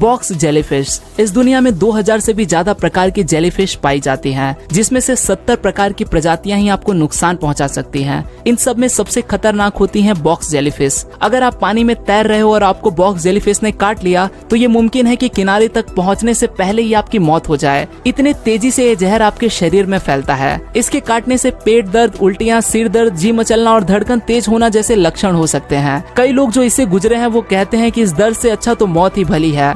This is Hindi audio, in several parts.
Box jellyfish. इस दुनिया में 2000 से भी ज्यादा प्रकार की जेलीफिश पाई जाती हैं, जिसमें से 70 प्रकार की प्रजातियां ही आपको नुकसान पहुंचा सकती हैं। इन सब में सबसे खतरनाक होती हैं बॉक्स जेलीफिश। अगर आप पानी में तैर रहे हो और आपको बॉक्स जेलीफिश ने काट लिया तो ये मुमकिन है कि किनारे तक पहुंचने से पहले ही आपकी मौत हो जाए। इतने तेजी से ये जहर आपके शरीर में फैलता है। इसके काटने से पेट दर्द, उल्टियां, सिर दर्द, जी मचलना और धड़कन तेज होना जैसे लक्षण हो सकते हैं। कई लोग जो इससे गुजरे हैं वो कहते हैं कि इस दर्द से अच्छा तो मौत ही भली है।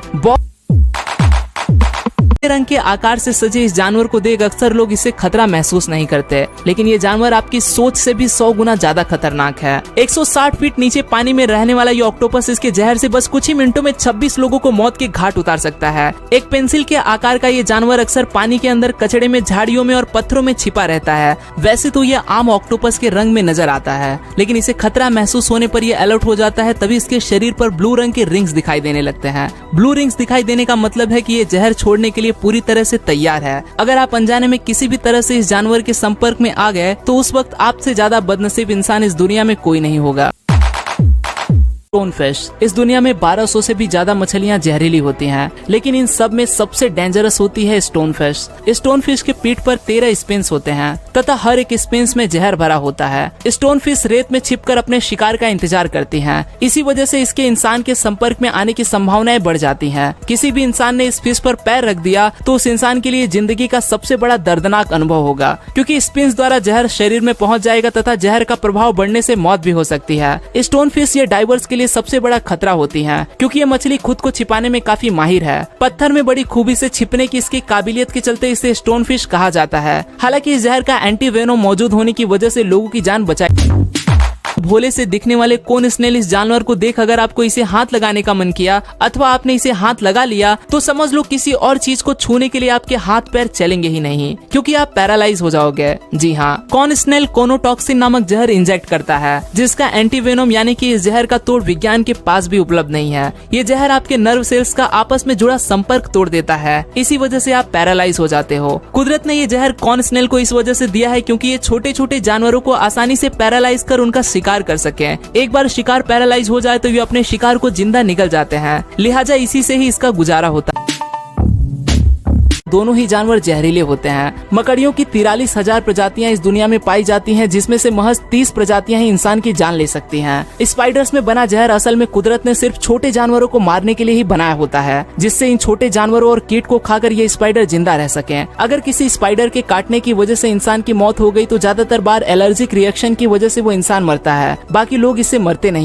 रंग के आकार से सजे इस जानवर को देख अक्सर लोग इससे खतरा महसूस नहीं करते, लेकिन ये जानवर आपकी सोच से भी 100 गुना ज्यादा खतरनाक है। 160 फीट नीचे पानी में रहने वाला ये ऑक्टोपस इसके जहर से बस कुछ ही मिनटों में 26 लोगों को मौत के घाट उतार सकता है। एक पेंसिल के आकार का ये जानवर अक्सर पानी के अंदर कचड़े में, झाड़ियों में और पत्थरों में छिपा रहता है। वैसे तो ये आम ऑक्टोपस के रंग में नजर आता है, लेकिन इसे खतरा महसूस होने पर यह अलर्ट हो जाता है। तभी इसके शरीर पर ब्लू रंग के रिंग्स दिखाई देने लगते हैं। ब्लू रिंग्स दिखाई देने का मतलब है कि ये जहर छोड़ने के लिए पूरी तरह से तैयार है। अगर आप अनजाने में किसी भी तरह से इस जानवर के संपर्क में आ गए तो उस वक्त आपसे ज्यादा बदनसीब इंसान इस दुनिया में कोई नहीं होगा। Stone fish. इस दुनिया में 1200 से भी ज्यादा मछलियां जहरीली होती हैं, लेकिन इन सब में सबसे डेंजरस होती है स्टोन फिश। स्टोन फिश के पीठ पर 13 स्पिन्स होते हैं तथा हर एक स्पिन्स में जहर भरा होता है। स्टोन फिश रेत में छिपकर अपने शिकार का इंतजार करती हैं। इसी वजह से इसके इंसान के संपर्क में आने की संभावनाएं बढ़ जाती हैं। किसी भी इंसान ने इस फिश पर पैर रख दिया तो उस इंसान के लिए जिंदगी का सबसे बड़ा दर्दनाक अनुभव होगा, क्योंकि स्पिन्स द्वारा जहर शरीर में पहुंच जाएगा तथा जहर का प्रभाव बढ़ने से मौत भी हो सकती है। स्टोन फिश ये डाइवर्स के लिए सबसे बड़ा खतरा होती हैं, क्योंकि ये मछली खुद को छिपाने में काफी माहिर है। पत्थर में बड़ी खूबी से छिपने की इसकी काबिलियत के चलते इसे स्टोन फिश कहा जाता है। हालांकि इस जहर का एंटीवेनोम मौजूद होने की वजह से लोगों की जान बचाई। भोले से दिखने वाले कोन स्नेल इस जानवर को देख अगर आपको इसे हाथ लगाने का मन किया अथवा आपने इसे हाथ लगा लिया तो समझ लो किसी और चीज को छूने के लिए आपके हाथ पैर चलेंगे ही नहीं, क्योंकि आप पैरालाइज हो जाओगे। जी हाँ, कोन स्नेल कोनोटॉक्सिन नामक जहर इंजेक्ट करता है, जिसका एंटीवेनोम यानी कि इस जहर का तोड़ विज्ञान के पास भी उपलब्ध नहीं है। ये जहर आपके नर्व सेल्स का आपस में जुड़ा संपर्क तोड़ देता है, इसी वजह से आप पैरालाइज हो जाते हो। कुदरत ने ये जहर कोन स्नेल को इस वजह से दिया है क्योंकि ये छोटे छोटे जानवरों को आसानी से पैरालाइज कर उनका शिकार कर सके। एक बार शिकार पैरालाइज हो जाए तो ये अपने शिकार को जिंदा निगल जाते हैं, लिहाजा इसी से ही इसका गुजारा होता है। दोनों ही जानवर जहरीले होते हैं। मकड़ियों की 43,000 प्रजातियां इस दुनिया में पाई जाती हैं, जिसमें से महज 30 प्रजातियां ही इंसान की जान ले सकती हैं। स्पाइडर्स में बना जहर असल में कुदरत ने सिर्फ छोटे जानवरों को मारने के लिए ही बनाया होता है, जिससे इन छोटे जानवरों और कीट को खाकर ये स्पाइडर जिंदा रह सकें। अगर किसी स्पाइडर के काटने की वजह से इंसान की मौत हो गई तो ज्यादातर बार एलर्जिक रिएक्शन की वजह से वो इंसान मरता है, बाकी लोग इससे मरते नहीं।